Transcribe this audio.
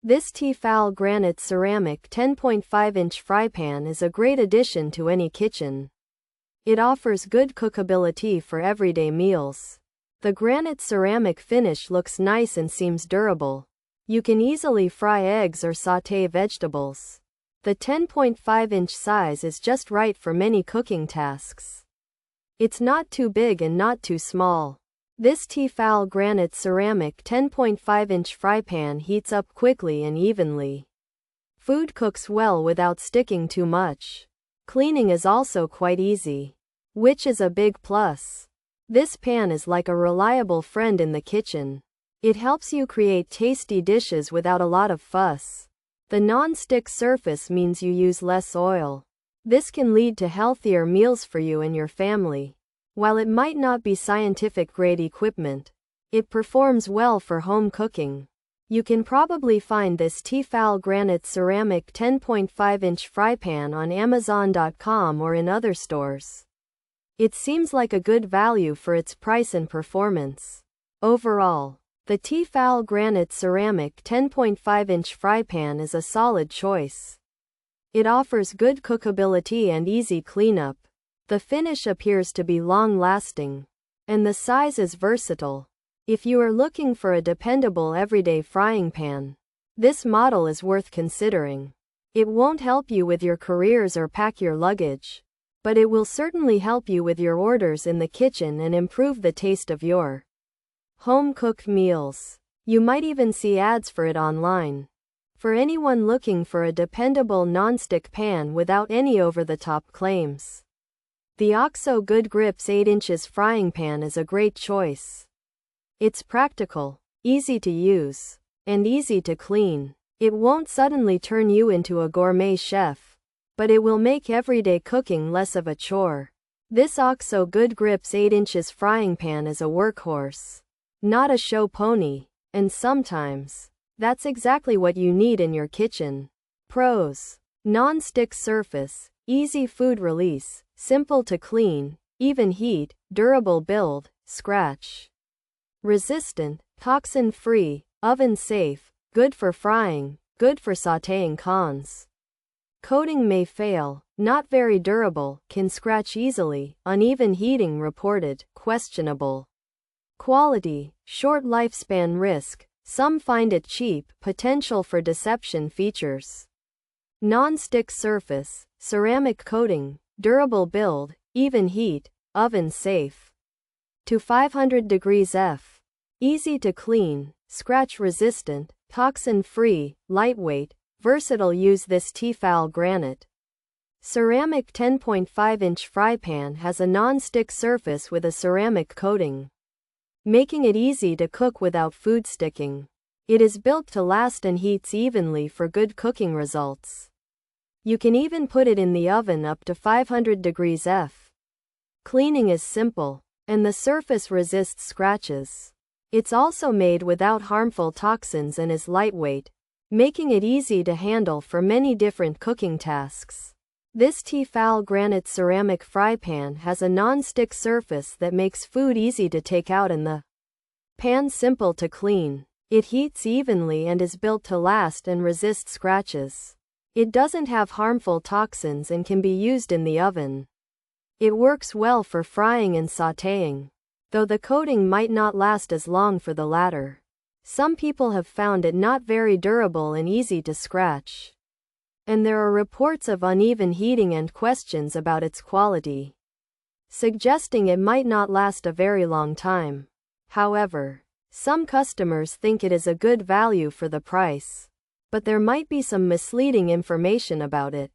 This T-fal Granite Ceramic 10.5-inch fry pan is a great addition to any kitchen. It offers good cookability for everyday meals. The granite ceramic finish looks nice and seems durable. You can easily fry eggs or sauté vegetables. The 10.5-inch size is just right for many cooking tasks. It's not too big and not too small. This T-fal Granite Ceramic 10.5-inch fry pan heats up quickly and evenly. Food cooks well without sticking too much. Cleaning is also quite easy, which is a big plus. This pan is like a reliable friend in the kitchen. It helps you create tasty dishes without a lot of fuss. The non-stick surface means you use less oil. This can lead to healthier meals for you and your family. While it might not be scientific-grade equipment, it performs well for home cooking. You can probably find this T-fal Granite Ceramic 10.5-inch fry pan on Amazon.com or in other stores. It seems like a good value for its price and performance. Overall, the T-fal Granite Ceramic 10.5-inch fry pan is a solid choice. It offers good cookability and easy cleanup. The finish appears to be long-lasting, and the size is versatile. If you are looking for a dependable everyday frying pan, this model is worth considering. It won't help you with your careers or pack your luggage, but it will certainly help you with your orders in the kitchen and improve the taste of your home-cooked meals. You might even see ads for it online. For anyone looking for a dependable non-stick pan without any over-the-top claims, the OXO Good Grips 8 inches frying pan is a great choice. It's practical, easy to use, and easy to clean. It won't suddenly turn you into a gourmet chef, but it will make everyday cooking less of a chore. This OXO Good Grips 8 inches frying pan is a workhorse, not a show pony, and sometimes that's exactly what you need in your kitchen. Pros: non-stick surface, easy food release, simple to clean, even heat, durable build, scratch resistant, toxin-free, oven-safe, good for frying, good for sautéing. Cons: coating may fail, not very durable, can scratch easily, uneven heating reported, questionable quality, short lifespan. Risk: some find it cheap, potential for deception. Features: non-stick surface, ceramic coating, durable build, even heat, oven safe to 500 degrees F, easy to clean, scratch resistant, toxin free, lightweight, versatile. Use this T-fal Granite Ceramic 10.5-inch fry pan has a non-stick surface with a ceramic coating, making it easy to cook without food sticking. It is built to last and heats evenly for good cooking results. You can even put it in the oven up to 500 degrees F. Cleaning is simple, and the surface resists scratches. It's also made without harmful toxins and is lightweight, making it easy to handle for many different cooking tasks. This T-fal Granite Ceramic fry pan has a non-stick surface that makes food easy to take out and the pan simple to clean. It heats evenly and is built to last and resist scratches. It doesn't have harmful toxins and can be used in the oven. It works well for frying and sautéing, though the coating might not last as long for the latter. Some people have found it not very durable and easy to scratch, and there are reports of uneven heating and questions about its quality, suggesting it might not last a very long time. However, some customers think it is a good value for the price, but there might be some misleading information about it.